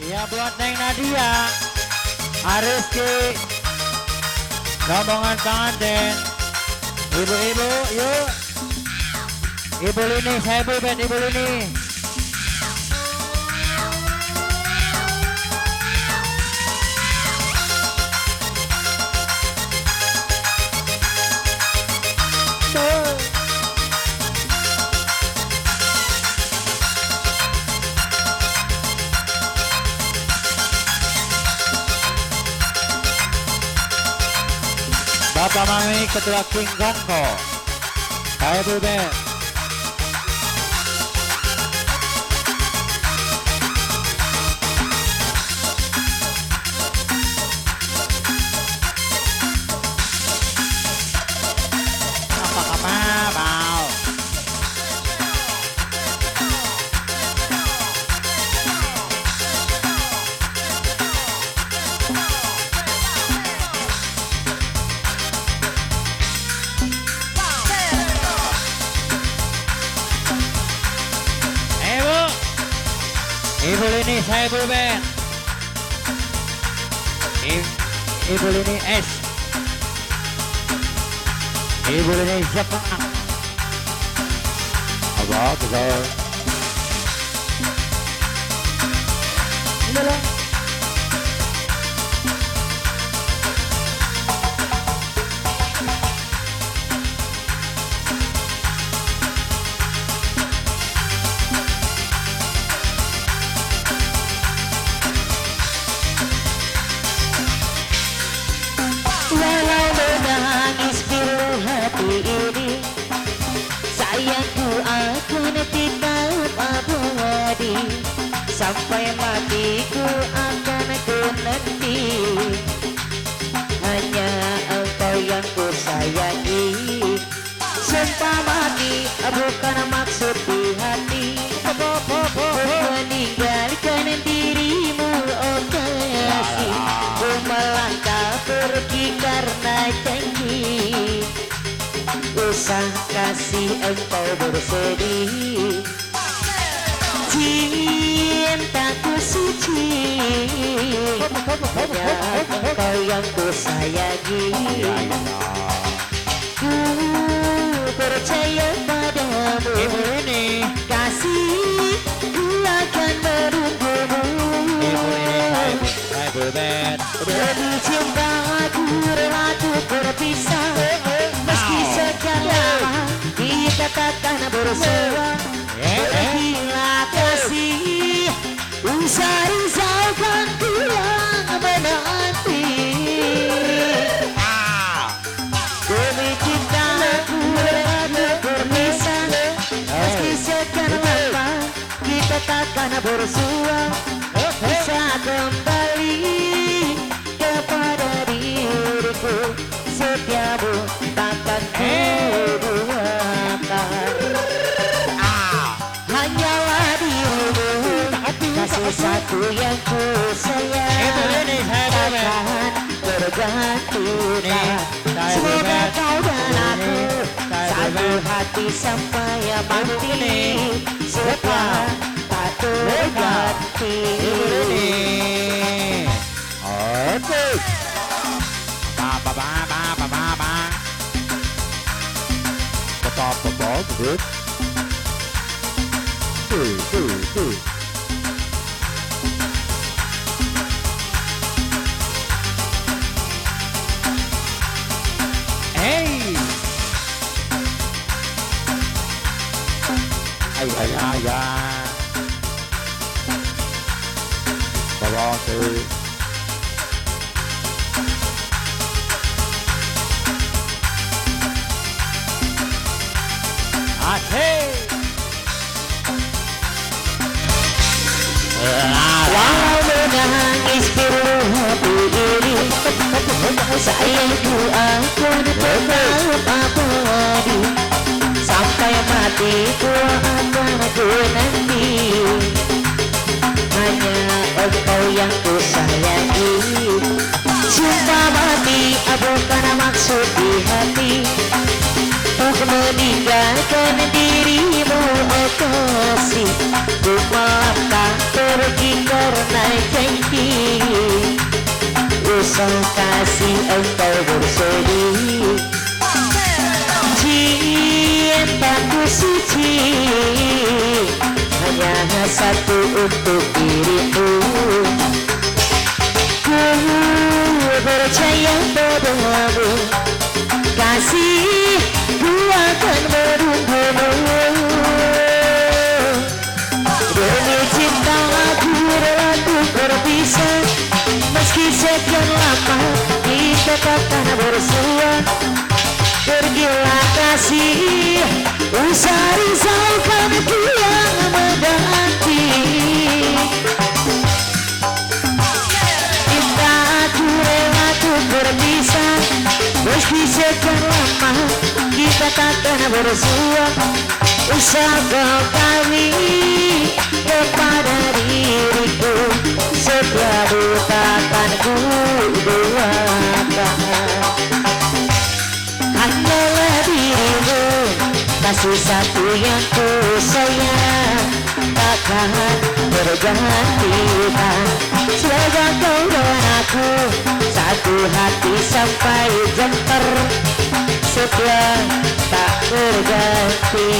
Iya buat Neng Nadia, Ariski, rombongan pengantin, ibu-ibu yuk, ibu Lini, saya ibu band ibu Lini. Bapak Mami Ketua King Kongko, saya ibu band. Ibu Lini, saya ibu band. Ibu Lini S. Ibu Lini Jepang. Abah, betul. Inilah. Walau menangis pilu hati ini, sayangku akan tetap abadi. Sampai matiku akan ku nanti. Hanya engkau yang ku sayangi. Sumpah mati bukan maksud di hati. Meninggalkan dirimu oh kasih. Ku melangkah pergi karena janji. Usah kasih engkau bersedih. Cintaku suci, hanya engkau yang ku sayangi. Ku percaya padamu, Ibu Lini, kasih ku akan menunggumu. Ibu Lini, saya ibu band. Demi cinta aku rela untuk berpisah. Meski sekian lama kita takkan bersua. Pergilah kasih, usah risaukan tulang menanti. Demi cinta aku rela untuk berpisah. Meski sekian lama kita takkan bersua. Bisa kembali kepada diriku, setiamu takkan kuduakan. Hanyalah dirimu, kasih satu yang ku sayang. Takkan bergantikan. Semoga kau dan aku satu hati sampai mati. Setelah tak terganti. Oke. Good. Hey. Ay. Bawa tuh. Walau menangis pilu hati ini, sayangku akan tetap abadi. Sampai matiku akan ku nanti. Hanya engkau yang ku sayangi. Sumpah mati bukan maksud di hati. Untuk meninggalkan dirimu oh kasih. Ku melangkah pergi karena janji. Usah kasih engkau bersedih. Cintaku suci hanya satu untuk dirimu. Ku percaya padamu, kasih ku akan menunggumu. Demi cinta aku rela untuk berpisah, meski sekian lama kita takkan bersua. Pergilah kasih, usah risaukan aku yang menanti. Cinta aku rela untuk berpisah, meski sekian lama kita takkan bersua. Usah kau kawin kepada diriku, setiap takkan ku doakan. Hanyalah dirimu, kasih satu yang ku sayang, takkan tergantikan. Semoga kau dan aku satu hati sampai jemper, setia tak berganti.